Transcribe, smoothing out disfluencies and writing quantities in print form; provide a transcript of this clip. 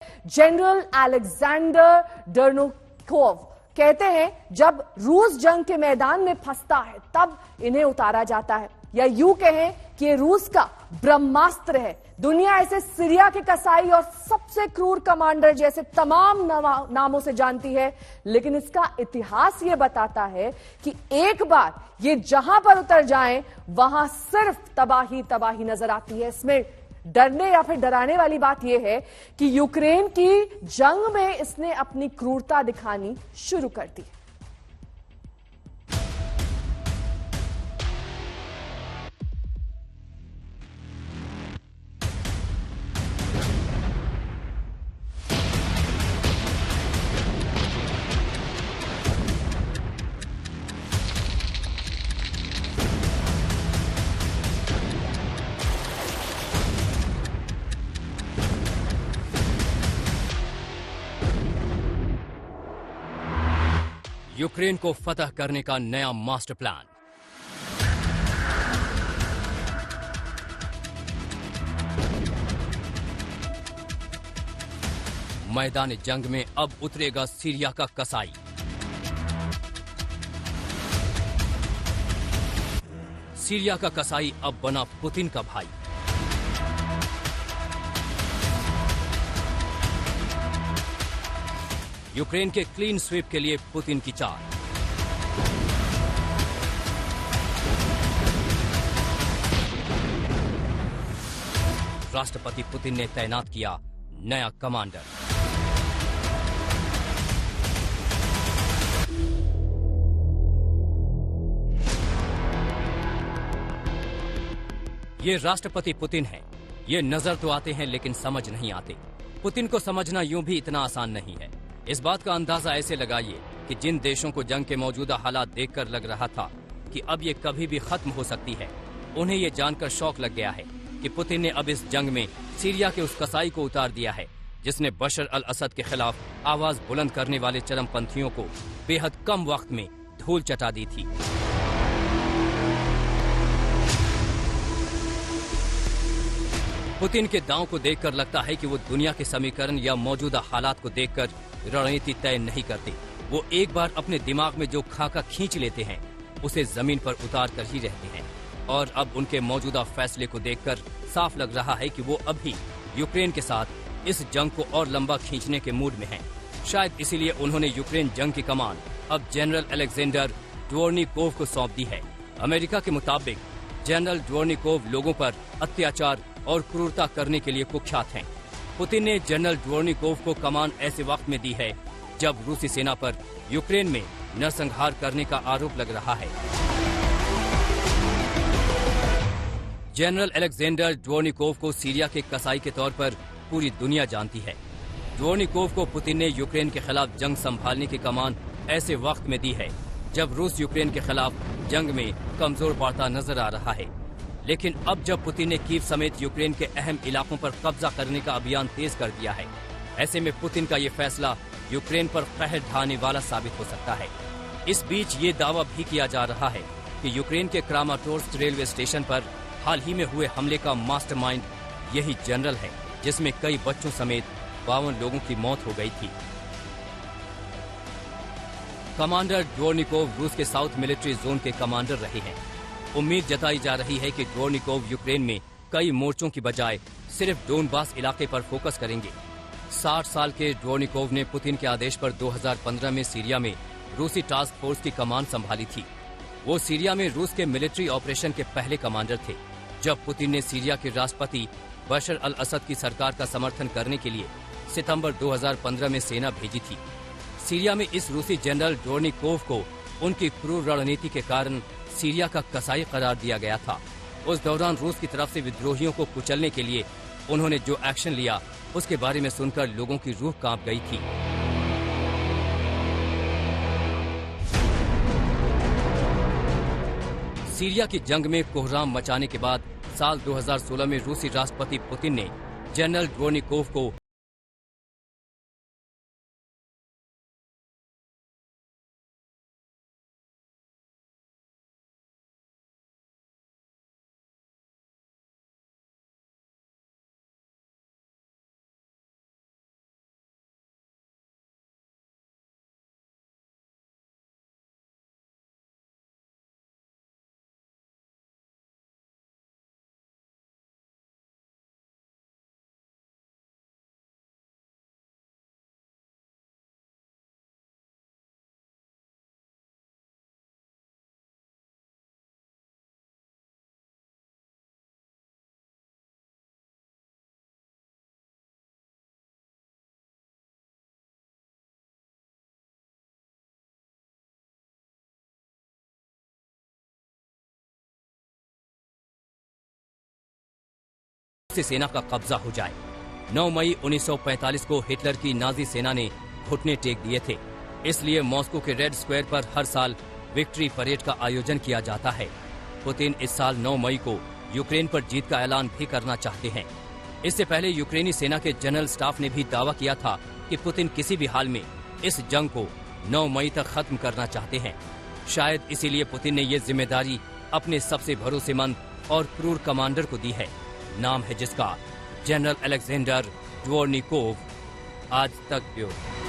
General Alexander डर्नोकोव कहते हैं जब रूस जंग के मैदान में फंसता है तब इन्हें उतारा जाता है, या यूं कहें कि ये रूस का ब्रह्मास्त्र है। दुनिया ऐसे सीरिया के कसाई और सबसे क्रूर कमांडर जैसे तमाम नामों से जानती है, लेकिन इसका इतिहास ये बताता है कि एक बार ये जहां पर उतर जाएं वहां सिर्फ तबाही तबाही नजर आती है। इसमें डरने या फिर डराने वाली बात यह है कि यूक्रेन की जंग में इसने अपनी क्रूरता दिखानी शुरू कर दी। यूक्रेन को फतह करने का नया मास्टर प्लान। मैदान जंग में अब उतरेगा सीरिया का कसाई। सीरिया का कसाई अब बना पुतिन का भाई। यूक्रेन के क्लीन स्वीप के लिए पुतिन की चाल। राष्ट्रपति पुतिन ने तैनात किया नया कमांडर। ये राष्ट्रपति पुतिन है। ये नजर तो आते हैं लेकिन समझ नहीं आते। पुतिन को समझना यूं भी इतना आसान नहीं है। इस बात का अंदाजा ऐसे लगाइए कि जिन देशों को जंग के मौजूदा हालात देखकर लग रहा था कि अब ये कभी भी खत्म हो सकती है, उन्हें ये जानकर शौक लग गया है कि पुतिन ने अब इस जंग में सीरिया के उस कसाई को उतार दिया है जिसने बशर अल असद के खिलाफ आवाज बुलंद करने वाले चरमपंथियों को बेहद कम वक्त में धूल चटा दी थी। पुतिन के दांव को देखकर लगता है कि वो दुनिया के समीकरण या मौजूदा हालात को देखकर रणनीति तय नहीं करते। वो एक बार अपने दिमाग में जो खाका खींच लेते हैं उसे जमीन पर उतार कर ही रहते हैं, और अब उनके मौजूदा फैसले को देखकर साफ लग रहा है कि वो अभी यूक्रेन के साथ इस जंग को और लंबा खींचने के मूड में हैं। शायद इसीलिए उन्होंने यूक्रेन जंग की कमान अब जनरल अलेक्जेंडर ड्वोर्निकोव को सौंप दी है। अमेरिका के मुताबिक जनरल ड्वोर्निकोव लोगों पर अत्याचार और क्रूरता करने के लिए कुख्यात हैं। पुतिन ने जनरल ड्वोर्निकोव को कमान ऐसे वक्त में दी है जब रूसी सेना पर यूक्रेन में नरसंहार करने का आरोप लग रहा है। जनरल अलेक्जेंडर ड्वोर्निकोव को सीरिया के कसाई के तौर पर पूरी दुनिया जानती है। ड्वोर्निकोव को पुतिन ने यूक्रेन के खिलाफ जंग संभालने की कमान ऐसे वक्त में दी है जब रूस यूक्रेन के खिलाफ जंग में कमजोर पड़ता नजर आ रहा है। लेकिन अब जब पुतिन ने कीव समेत यूक्रेन के अहम इलाकों पर कब्जा करने का अभियान तेज कर दिया है, ऐसे में पुतिन का ये फैसला यूक्रेन पर कहर ढाने वाला साबित हो सकता है। इस बीच ये दावा भी किया जा रहा है कि यूक्रेन के क्रामाटोर्स्क रेलवे स्टेशन पर हाल ही में हुए हमले का मास्टरमाइंड यही जनरल है जिसमें कई बच्चों समेत 52 लोगों की मौत हो गई थी। कमांडर ड्वोर्निकोव रूस के साउथ मिलिट्री जोन के कमांडर रहे हैं। उम्मीद जताई जा रही है कि ड्वोर्निकोव यूक्रेन में कई मोर्चों की बजाय सिर्फ डोनबास इलाके पर फोकस करेंगे। 60 साल के ड्वोर्निकोव ने पुतिन के आदेश पर 2015 में सीरिया में रूसी टास्क फोर्स की कमान संभाली थी। वो सीरिया में रूस के मिलिट्री ऑपरेशन के पहले कमांडर थे जब पुतिन ने सीरिया के राष्ट्रपति बशर अल असद की सरकार का समर्थन करने के लिए सितंबर 2015 में सेना भेजी थी। सीरिया में इस रूसी जनरल ड्वोर्निकोव को उनकी क्रूर रणनीति के कारण सीरिया का कसाई करार दिया गया था। उस दौरान रूस की तरफ से विद्रोहियों को कुचलने के लिए उन्होंने जो एक्शन लिया उसके बारे में सुनकर लोगों की रूह कांप गई थी। सीरिया की जंग में कोहराम मचाने के बाद साल 2016 में रूसी राष्ट्रपति पुतिन ने जनरल ड्वोर्निकोव को से सेना का कब्जा हो जाए। 9 मई 1945 को हिटलर की नाजी सेना ने घुटने टेक दिए थे, इसलिए मॉस्को के रेड स्क्वायर पर हर साल विक्ट्री परेड का आयोजन किया जाता है। पुतिन इस साल 9 मई को यूक्रेन पर जीत का ऐलान भी करना चाहते हैं। इससे पहले यूक्रेनी सेना के जनरल स्टाफ ने भी दावा किया था कि पुतिन किसी भी हाल में इस जंग को 9 मई तक खत्म करना चाहते हैं। शायद इसीलिए पुतिन ने ये जिम्मेदारी अपने सबसे भरोसेमंद और क्रूर कमांडर को दी है। नाम है जिसका जनरल अलेक्जेंडर ड्वोर्निकोव। आज तक ब्यूरो।